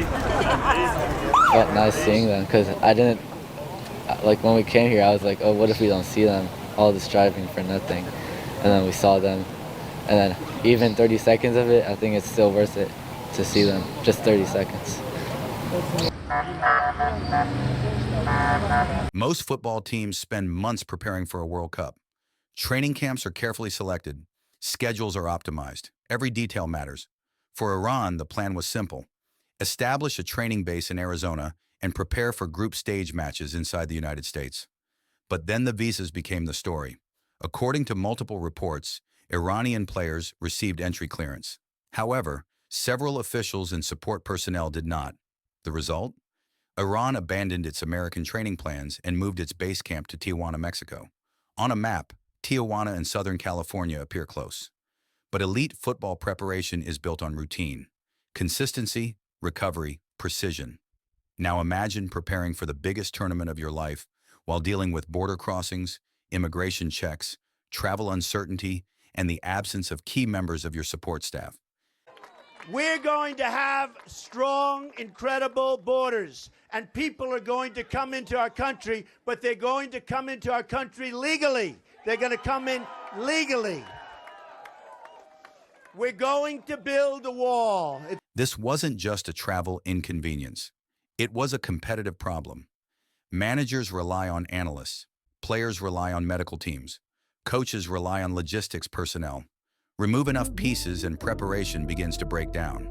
Felt nice seeing them because I didn't, like when we came here, I was like, oh, what if we don't see them? All this driving for nothing. And then we saw them. And then even 30 seconds of it, I think it's still worth it to see them. Just 30 seconds. Most football teams spend months preparing for a World Cup. Training camps are carefully selected. Schedules are optimized. Every detail matters. For Iran, the plan was simple. Establish a training base in Arizona and prepare for group stage matches inside the United States. But then the visas became the story. According to multiple reports, Iranian players received entry clearance. However, several officials and support personnel did not. The result? Iran abandoned its American training plans and moved its base camp to Tijuana, Mexico. On a map, Tijuana and Southern California appear close. But elite football preparation is built on routine, consistency, recovery, precision. Now imagine preparing for the biggest tournament of your life while dealing with border crossings, immigration checks, travel uncertainty, and the absence of key members of your support staff. We're going to have strong, incredible borders, and people are going to come into our country, but they're going to come into our country legally. They're going to come in legally. We're going to build a wall. This wasn't just a travel inconvenience. It was a competitive problem. Managers rely on analysts. Players rely on medical teams. Coaches rely on logistics personnel. Remove enough pieces and preparation begins to break down.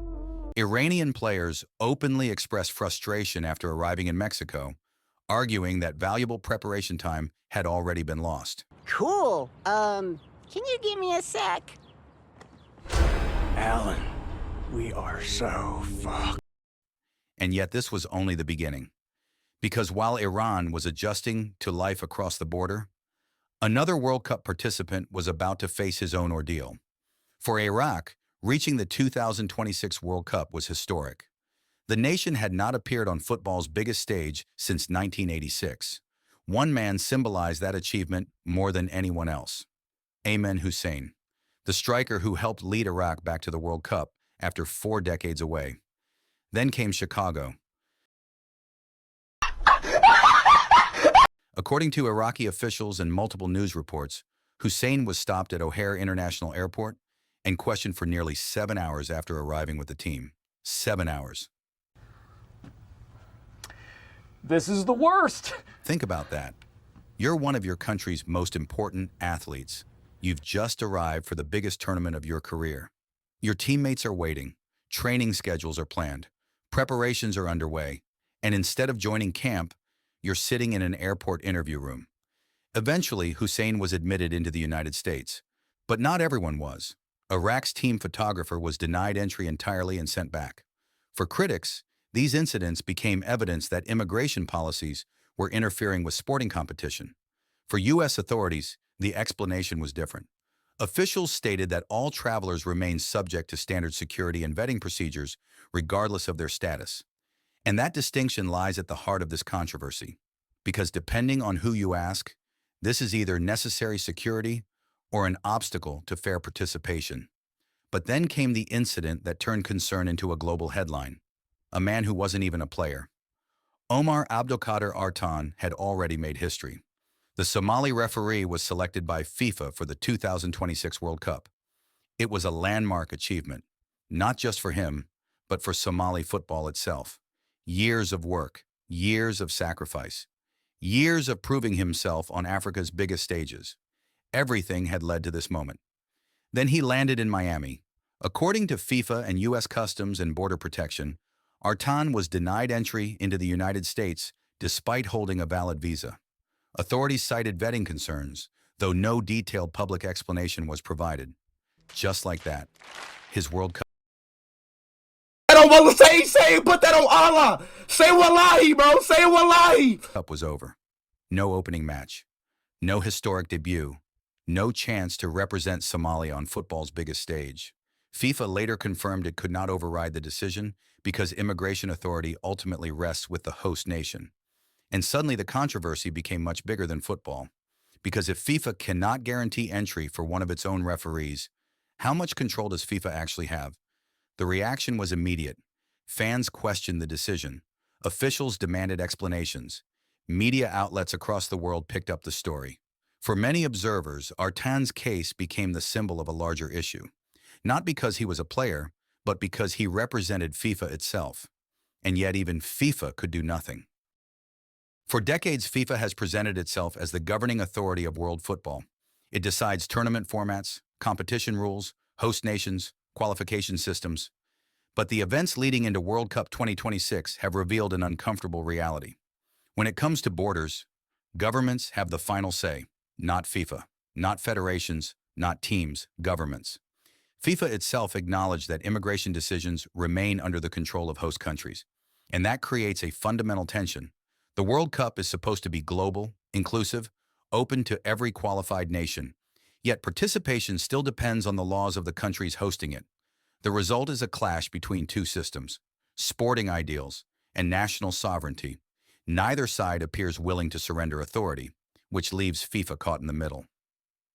Iranian players openly expressed frustration after arriving in Mexico, arguing that valuable preparation time had already been lost. Cool. Can you give me a sec? Alan, we are so fucked. And yet this was only the beginning. Because while Iran was adjusting to life across the border, another World Cup participant was about to face his own ordeal. For Iraq, reaching the 2026 World Cup was historic. The nation had not appeared on football's biggest stage since 1986. One man symbolized that achievement more than anyone else. Ayman Hussein, the striker who helped lead Iraq back to the World Cup after 4 decades away. Then came Chicago. According to Iraqi officials and multiple news reports, Hussein was stopped at O'Hare International Airport and questioned for nearly 7 hours after arriving with the team. 7 hours. This is the worst. Think about that. You're one of your country's most important athletes. You've just arrived for the biggest tournament of your career. Your teammates are waiting. Training schedules are planned. Preparations are underway. And instead of joining camp, you're sitting in an airport interview room. Eventually, Hussein was admitted into the United States. But not everyone was. Iraq's team photographer was denied entry entirely and sent back. For critics, these incidents became evidence that immigration policies were interfering with sporting competition. For U.S. authorities, the explanation was different. Officials stated that all travelers remain subject to standard security and vetting procedures, regardless of their status. And that distinction lies at the heart of this controversy. Because depending on who you ask, this is either necessary security or an obstacle to fair participation. But then came the incident that turned concern into a global headline. A man who wasn't even a player. Omar Abdulkader Artan had already made history. The Somali referee was selected by FIFA for the 2026 World Cup. It was a landmark achievement, not just for him, but for Somali football itself. Years of work, years of sacrifice, years of proving himself on Africa's biggest stages. Everything had led to this moment. Then he landed in Miami. According to FIFA and U.S. Customs and Border Protection, Artan was denied entry into the United States despite holding a valid visa. Authorities cited vetting concerns, though no detailed public explanation was provided. Just like that, his World Cup. I don't want to say, put that on Allah. Say wallahi, bro. Say wallahi. Cup was over. No opening match. No historic debut. No chance to represent Somalia on football's biggest stage. FIFA later confirmed it could not override the decision because immigration authority ultimately rests with the host nation. And suddenly the controversy became much bigger than football. Because if FIFA cannot guarantee entry for one of its own referees, how much control does FIFA actually have? The reaction was immediate. Fans questioned the decision. Officials demanded explanations. Media outlets across the world picked up the story. For many observers, Artan's case became the symbol of a larger issue. Not because he was a player, but because he represented FIFA itself. And yet even FIFA could do nothing. For decades, FIFA has presented itself as the governing authority of world football. It decides tournament formats, competition rules, host nations, qualification systems. But the events leading into World Cup 2026 have revealed an uncomfortable reality. When it comes to borders, governments have the final say, not FIFA, not federations, not teams, governments. FIFA itself acknowledged that immigration decisions remain under the control of host countries, and that creates a fundamental tension. The World Cup is supposed to be global, inclusive, open to every qualified nation, yet participation still depends on the laws of the countries hosting it. The result is a clash between two systems, sporting ideals and national sovereignty. Neither side appears willing to surrender authority, which leaves FIFA caught in the middle.